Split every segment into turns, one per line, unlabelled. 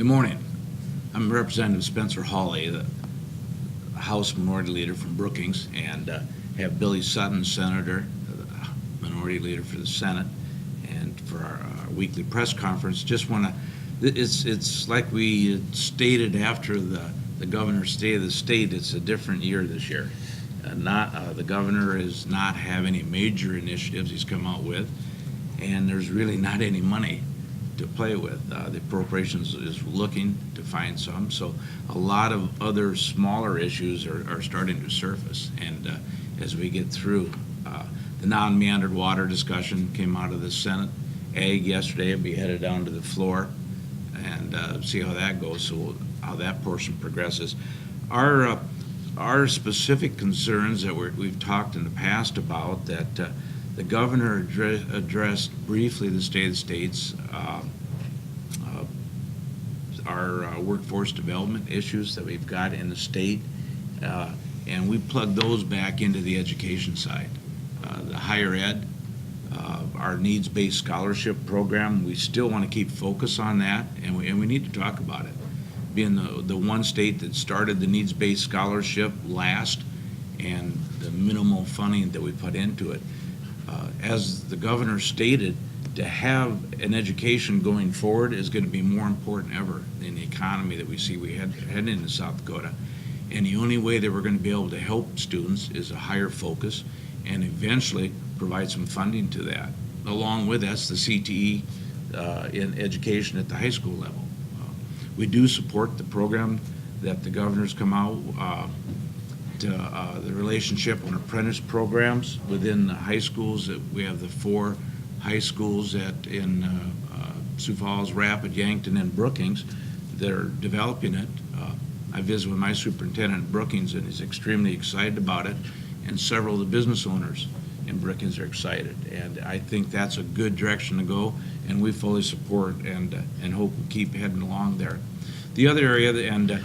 Good morning. I'm Representative Spencer Hawley, the House Minority Leader from Brookings, and have Billy Sutton, Senator, the Minority Leader for the Senate, and for our weekly press conference. Just want to, it's like we stated after the governor's state of the state, it's a different year this year. The governor is not having any major initiatives he's come out with, and there's really not any money to play with. The appropriations is looking to find some, so a lot of other smaller issues are starting to surface. And as we get through, the non-meandered water discussion came out of the Senate. Ag yesterday will be headed down to the floor and see how that goes, so how that portion progresses. Our specific concerns that we've talked in the past about, that the governor addressed briefly the state of the states, our workforce development issues that we've got in the state, and we plug those back into the education side. The higher ed, our needs-based scholarship program, we still want to keep focus on that, and we need to talk about it. Being the one state that started the needs-based scholarship last, and the minimal funding that we put into it. As the governor stated, to have an education going forward is going to be more important ever in the economy that we see we heading into South Dakota. And the only way that we're going to be able to help students is a higher focus, and eventually provide some funding to that. Along with that's the CTE in education at the high school level. We do support the program that the governor's come out to the relationship on apprentice programs within the high schools. That we have the 4 high schools in Sioux Falls, Rapid, Yankton, and Brookings that are developing it. I visited with my superintendent at Brookings, and he's extremely excited about it, and several of the business owners in Brookings are excited. And I think that's a good direction to go, and we fully support and hope we keep heading along there. The other area, and I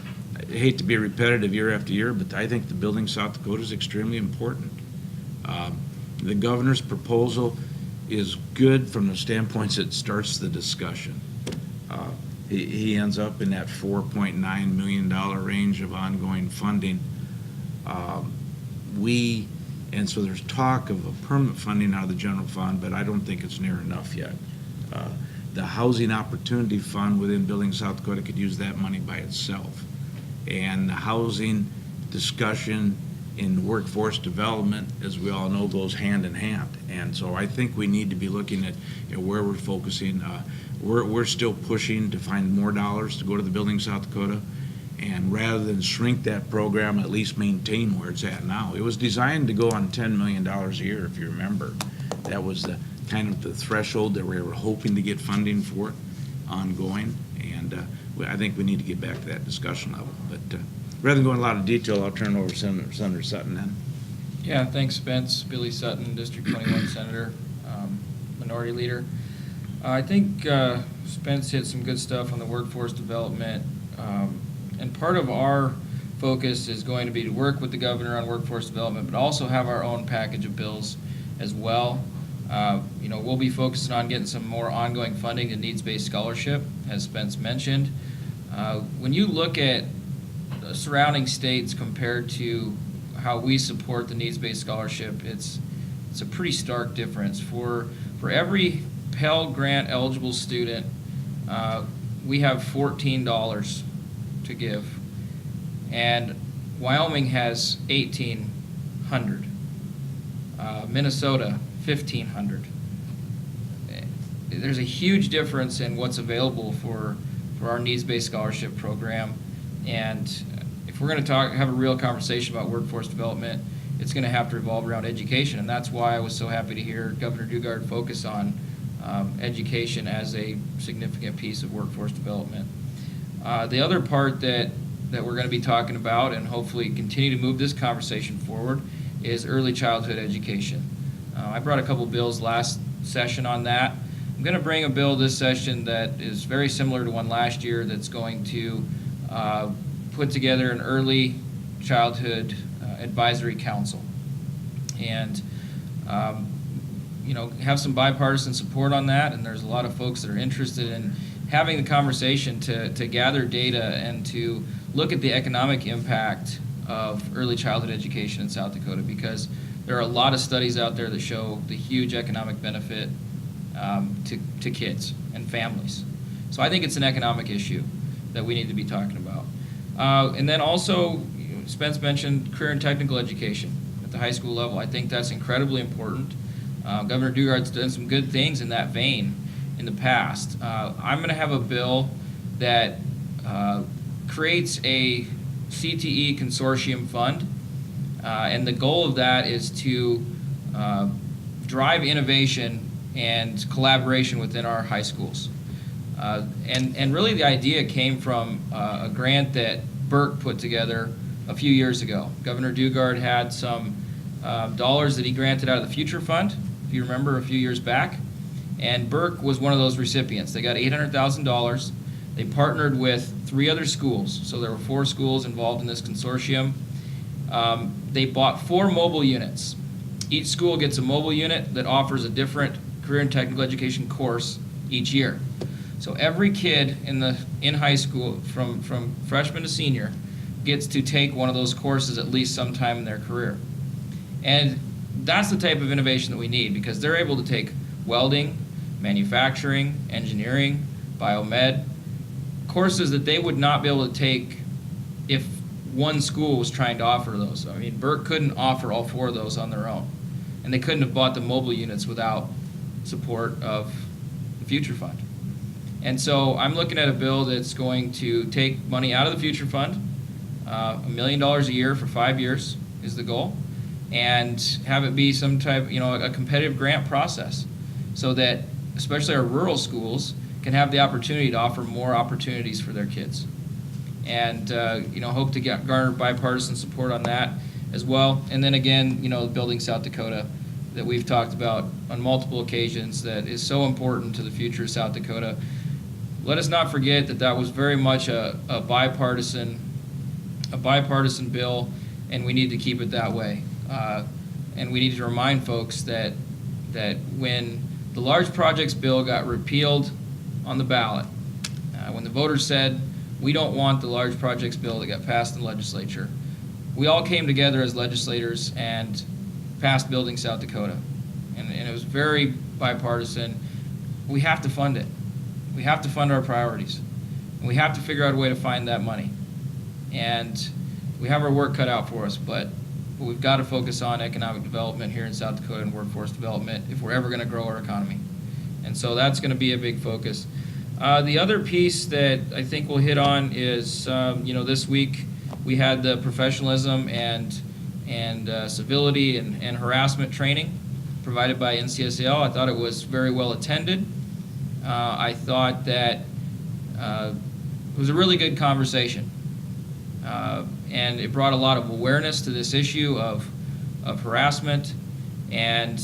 hate to be repetitive year after year, but I think the Building South Dakota is extremely important. The governor's proposal is good from the standpoints it starts the discussion. He ends up in that $4.9 million range of ongoing funding. And so there's talk of a permanent funding out of the general fund, but I don't think it's near enough yet. The Housing Opportunity Fund within Building South Dakota could use that money by itself. And the housing discussion in workforce development, as we all know, goes hand in hand. And so I think we need to be looking at where we're focusing. We're still pushing to find more dollars to go to the Building South Dakota. And rather than shrink that program, at least maintain where it's at now. It was designed to go on $10 million a year, if you remember. That was the kind of the threshold that we were hoping to get funding for ongoing. And I think we need to get back to that discussion level. But rather than go in a lot of detail, I'll turn it over to Senator Sutton then.
Yeah, thanks, Spence. Billy Sutton, District 21 Senator, Minority Leader. I think Spence hit some good stuff on the workforce development. And part of our focus is going to be to work with the governor on workforce development, but also have our own package of bills as well. We'll be focusing on getting some more ongoing funding to needs-based scholarship, as Spence mentioned. When you look at the surrounding states compared to how we support the needs-based scholarship, it's a pretty stark difference. For every Pell Grant eligible student, we have $14 to give, and Wyoming has $1,800, Minnesota $1,500. There's a huge difference in what's available for our needs-based scholarship program, and if we're going to have a real conversation about workforce development, it's going to have to revolve around education, and that's why I was so happy to hear Governor Dugard focus on education as a significant piece of workforce development. The other part that we're going to be talking about, and hopefully continue to move this conversation forward, is early childhood education. I brought a couple bills last session on that. I'm going to bring a bill this session that is very similar to one last year, that's going to put together an early childhood advisory council, and have some bipartisan support on that. And there's a lot of folks that are interested having the conversation to gather data and to look at the economic impact of early childhood education in South Dakota, because there are a lot of studies out there that show the huge economic benefit to kids and families. So I think it's an economic issue that we need to be talking about. And then also, Spence mentioned career and technical education at the high school level. I think that's incredibly important. Governor Dugard's done some good things in that vein in the past. I'm going to have a bill that creates a CTE consortium fund, and the goal of that is to drive innovation and collaboration within our high schools. And really the idea came from a grant that Burke put together a few years ago. Governor Dugard had some dollars that he granted out of the Future Fund, if you remember, a few years back. And Burke was one of those recipients. They got $800,000. They partnered with 3 other schools. So there were 4 schools involved in this consortium. They bought 4 mobile units. Each school gets a mobile unit that offers a different career and technical education course each year. So every kid in high school, from freshman to senior, gets to take one of those courses at least sometime in their career. And that's the type of innovation that we need, because they're able to take welding, manufacturing, engineering, biomed, courses that they would not be able to take if one school was trying to offer those. I mean, Burke couldn't offer all 4 of those on their own. And they couldn't have bought the mobile units without support of the Future Fund. And so I'm looking at a bill that's going to take money out of the Future Fund, $1 million a year for 5 years is the goal, and have it be some type, a competitive grant process, so that especially our rural schools can have the opportunity to offer more opportunities for their kids. And hope to garner bipartisan support on that as well. And then again, Building South Dakota, that we've talked about on multiple occasions, that is so important to the future of South Dakota. Let us not forget that was very much a bipartisan bill, and we need to keep it that way. And we need to remind folks that when the large projects bill got repealed on the ballot, when the voters said, we don't want the large projects bill that got passed in the legislature, we all came together as legislators and passed Building South Dakota. And it was very bipartisan. We have to fund it. We have to fund our priorities. And we have to figure out a way to find that money. And we have our work cut out for us, but we've got to focus on economic development here in South Dakota and workforce development if we're ever going to grow our economy. And so that's going to be a big focus. The other piece that I think we'll hit on is, this week we had the professionalism and civility and harassment training provided by NCSAL. I thought it was very well attended. I thought that it was a really good conversation. And it brought a lot of awareness to this issue of harassment. And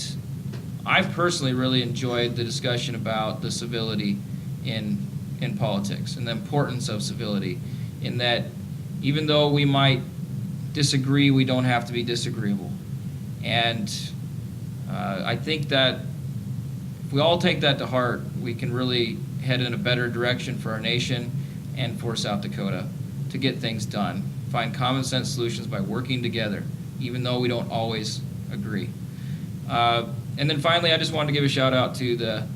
I've personally really enjoyed the discussion about the civility in politics and the importance of civility, in that even though we might disagree, we don't have to be disagreeable. And I think that if we all take that to heart, we can really head in a better direction for our nation and for South Dakota to get things done, find common sense solutions by working together, even though we don't always agree. And then finally, I just wanted to give a shout out to the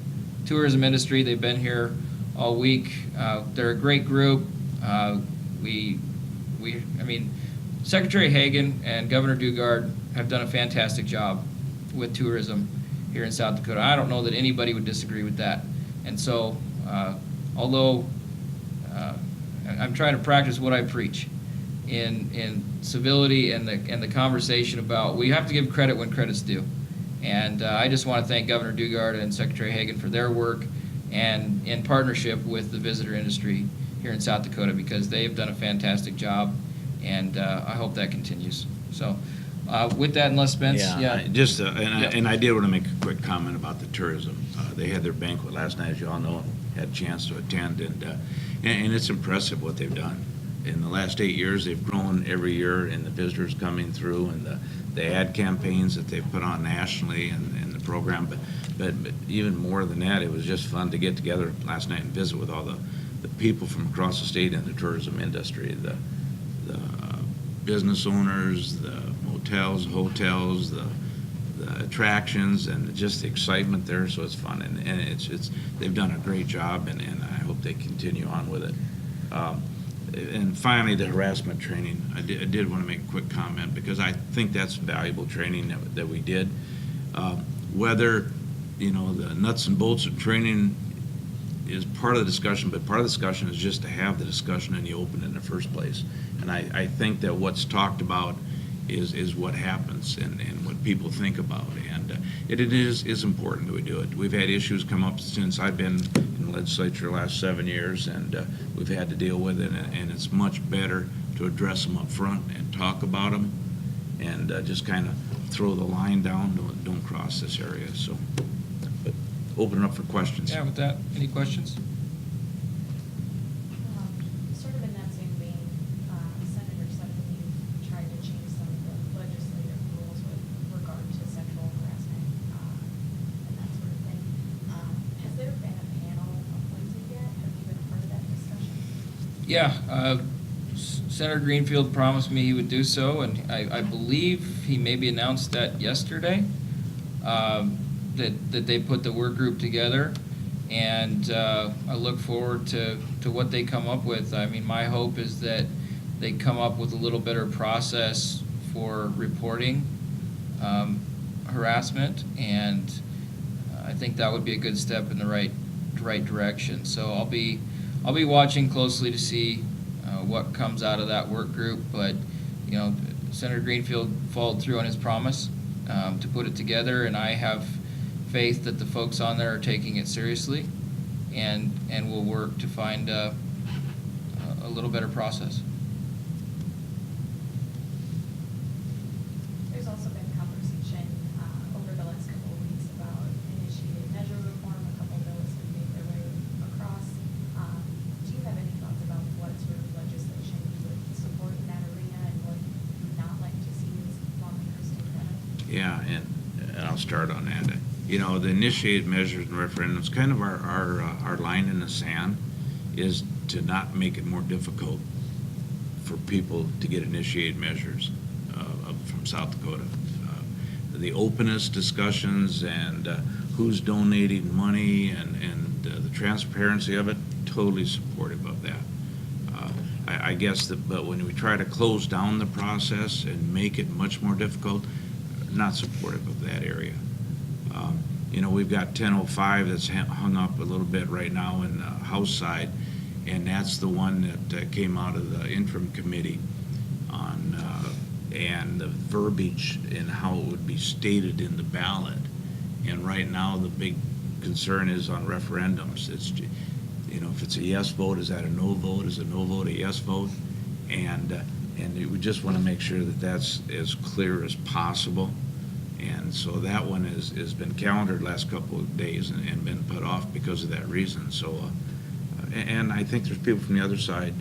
tourism industry. They've been here all week. They're a great group. Secretary Hagan and Governor Dugard have done a fantastic job with tourism here in South Dakota. I don't know that anybody would disagree with that. And so, although I'm trying to practice what I preach in civility and the conversation about, we have to give credit when credit's due. And I just want to thank Governor Dugard and Secretary Hagan for their work and in partnership with the visitor industry here in South Dakota, because they've done a fantastic job, and I hope that continues. So with that, unless Spence,
and I did want to make a quick comment about the tourism. They had their banquet last night, as you all know, had a chance to attend, and it's impressive what they've done. in the last 8 years, they've grown every year in the visitors coming through and the ad campaigns that they put on nationally and the program. But even more than that, it was just fun to get together last night and visit with all the people from across the state in the tourism industry, the business owners, the motels, hotels, the attractions, and just the excitement there. So it's fun, and it's they've done a great job, and I hope they continue on with it. And finally, the harassment training. I did want to make a quick comment because I think that's valuable training that we did. Whether, the nuts and bolts of training is part of the discussion, but part of the discussion is just to have the discussion in the open in the first place. And I think that what's talked about is what happens and what people think about. And it is important that we do it. We've had issues come up since I've been in the legislature the last 7 years, and we've had to deal with it, and it's much better to address them up front and talk about them and just kind of throw the line down, don't cross this area. So, but open it up for questions.
Yeah, with that, any questions?
Sort of in that same vein, Senator Sutton, you tried to change some of the legislative rules with regard to sexual harassment and that sort of thing. Has there been a panel appointed yet? Have you been a part of that discussion?
Yeah, Senator Greenfield promised me he would do so, and I believe he maybe announced that yesterday, that they put the work group together, and I look forward to what they come up with. I mean, my hope is that they come up with a little better process for reporting harassment, and I think that would be a good step in the right direction. So I'll be watching closely to see what comes out of that work group, but Senator Greenfield followed through on his promise to put it together, and I have faith that the folks on there are taking it seriously and will work to find a little better process.
There's also been conversation over the last couple of weeks about initiated measure reform. A couple of bills have made their way across. Do you have any thoughts about what sort of legislation you would support in that arena and what you would not like to see as lawmakers take that up?
Yeah, and I'll start on that. The initiated measures and referendums, kind of our line in the sand is to not make it more difficult for people to get initiated measures from South Dakota. The openness discussions and who's donating money and the transparency of it, totally supportive of that. I guess but when we try to close down the process and make it much more difficult, not supportive of that area. We've got 1005 that's hung up a little bit right now in the House side, and that's the one that came out of the interim committee on and the verbiage and how it would be stated in the ballot. And right now the big concern is on referendums. It's if it's a yes vote, is that a no vote? Is a no vote a yes vote? And we just want to make sure that that's as clear as possible. And so that one has been calendared last couple of days and been put off because of that reason. So, and I think there's people from the other side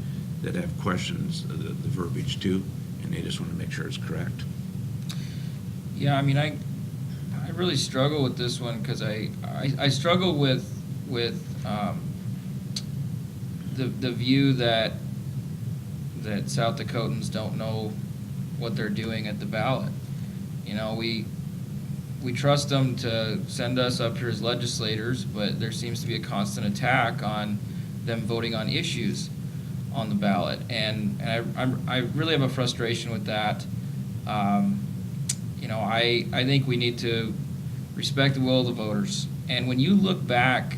that have questions the verbiage too, and they just want to make sure it's correct.
Yeah, I mean, I really struggle with this one because I struggle with the view that South Dakotans don't know what they're doing at the ballot. We trust them to send us up here as legislators, but there seems to be a constant attack on them voting on issues on the ballot, and I really have a frustration with that. I think we need to respect the will of the voters, and when you look back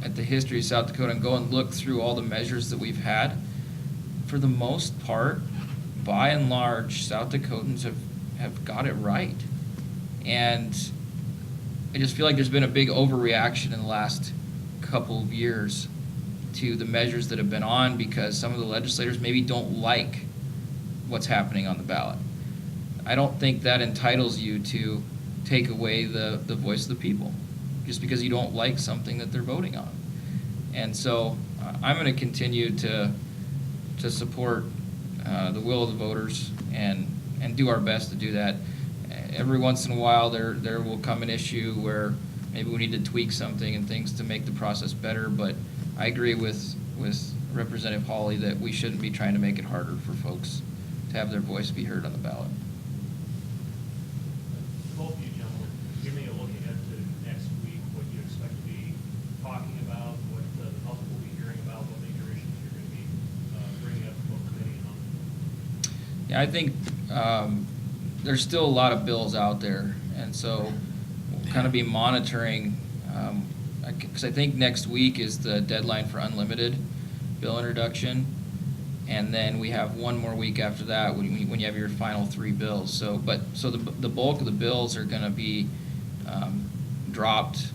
at the history of South Dakota and go and look through all the measures that we've had, for the most part, by and large, South Dakotans have got it right. And I just feel like there's been a big overreaction in the last couple of years to the measures that have been on because some of the legislators maybe don't like what's happening on the ballot. I don't think that entitles you to take away the voice of the people just because you don't like something that they're voting on. And so I'm going to continue to to support the will of the voters and do our best to do that. Every once in a while, there will come an issue where maybe we need to tweak something and things to make the process better, but I agree with Representative Hawley that we shouldn't be trying to make it harder for folks to have their voice be heard on the ballot.
Both of you gentlemen, give me a look ahead to next week, what you expect to be talking about, what the public will be hearing about, what major issues you're going to be bringing up to both committee and on.
Yeah, I think there's still a lot of bills out there, and so we'll kind of be monitoring, because I think next week is the deadline for unlimited bill introduction, and then we have one more week after that when you have your final 3 bills. So the bulk of the bills are going to be dropped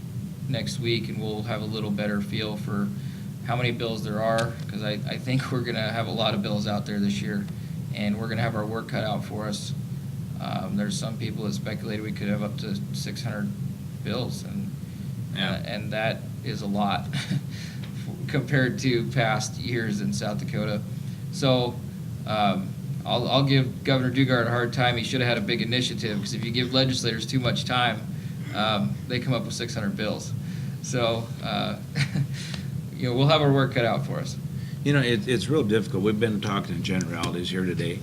next week, and we'll have a little better feel for how many bills there are, because I think we're going to have a lot of bills out there this year, and we're going to have our work cut out for us. There's some people that speculated we could have up to 600 bills, and that is a lot compared to past years in South Dakota. So I'll give Governor Dugard a hard time. He should have had a big initiative, because if you give legislators too much time, they come up with 600 bills. So we'll have our work cut out for us.
It's real difficult. We've been talking in generalities here today,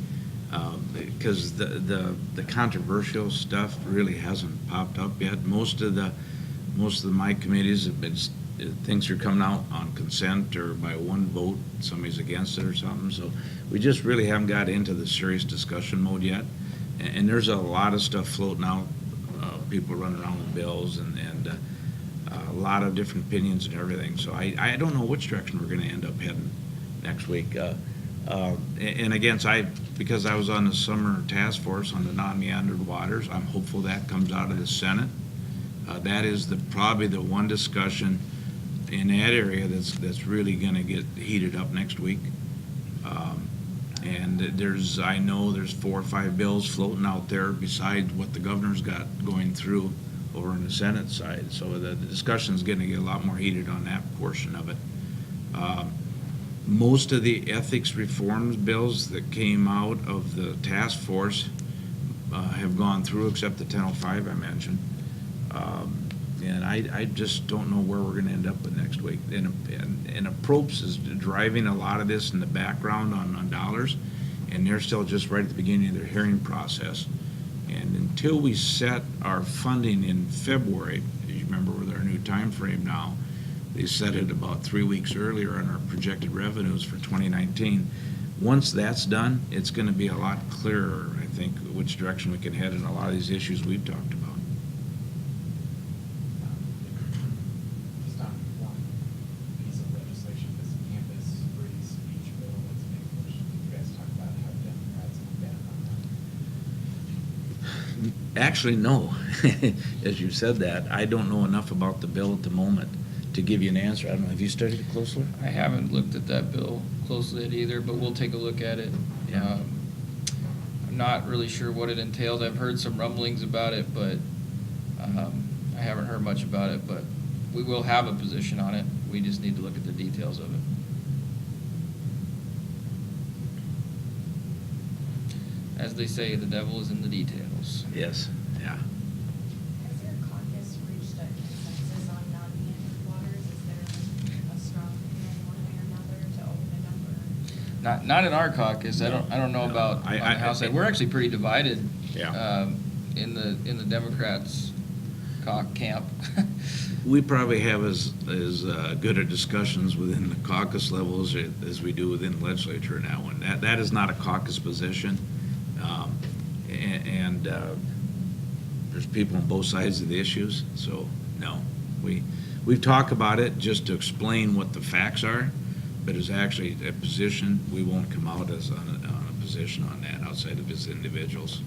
because the controversial stuff really hasn't popped up yet. Most of my committees have been, things are coming out on consent or by one vote, somebody's against it or something. So we just really haven't got into the serious discussion mode yet. And there's a lot of stuff floating out, people running around with bills and a lot of different opinions and everything. So I don't know which direction we're going to end up heading next week. And again, because I was on the summer task force on the non-meandered waters, I'm hopeful that comes out of the Senate. That is probably the one discussion in that area that's really going to get heated up next week. And I know there's 4 or 5 bills floating out there besides what the governor's got going through over on the Senate side. So the discussion's going to get a lot more heated on that portion of it. Most of the ethics reforms bills that came out of the task force have gone through, except the 1005 I mentioned. And I just don't know where we're going to end up with next week. And Approps is driving a lot of this in the background on dollars, and they're still just right at the beginning of their hearing process. And until we set our funding in February, as you remember with our new time frame now, they set it about 3 weeks earlier on our projected revenues for 2019. Once that's done, it's going to be a lot clearer, I think, which direction we can head in a lot of these issues we've talked about.
Just on one piece of legislation, this campus free speech bill that's being pushed. You guys talk about how Democrats come down on that.
Actually, no. As you said that, I don't know enough about the bill at the moment to give you an answer. I don't know. Have you studied it closely?
I haven't looked at that bill closely either, but we'll take a look at it.
Yeah.
I'm not really sure what it entails. I've heard some rumblings about it, but I haven't heard much about it. But we will have a position on it. We just need to look at the details of it. As they say, the devil is in the details.
Yes. Yeah.
Has your caucus reached a consensus on non-meandered waters? Is there a strong opinion one way or another to open it up, or?
Not in our caucus. I don't know
No,
about on the House side. We're actually pretty divided.
Yeah.
In the Democrats' camp.
We probably have as good a discussions within the caucus levels as we do within the legislature now. And that is not a caucus position. And there's people on both sides of the issues. So, no. We've talked about it just to explain what the facts are, but as actually a position, we won't come out as on a position on that outside of as individuals.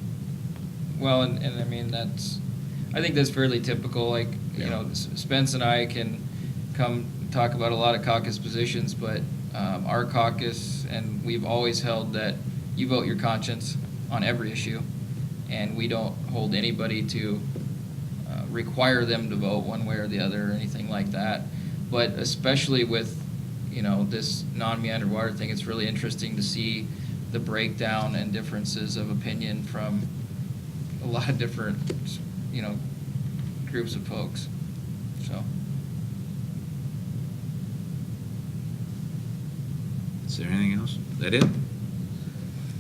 Well, and I mean, I think that's fairly typical. Like,
Yeah.
Spence and I can come talk about a lot of caucus positions, but our caucus, and we've always held that you vote your conscience on every issue, and we don't hold anybody to require them to vote one way or the other or anything like that. But especially with, this non-meander water thing, it's really interesting to see the breakdown and differences of opinion from a lot of different, groups of folks, so.
Is there anything else? Is that it?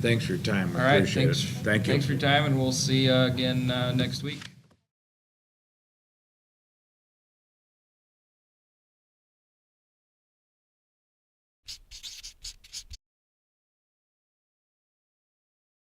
Thanks for your time.
All
I
right,
appreciate
thanks.
it. Thank you.
Thanks for your time, and we'll see you again next week.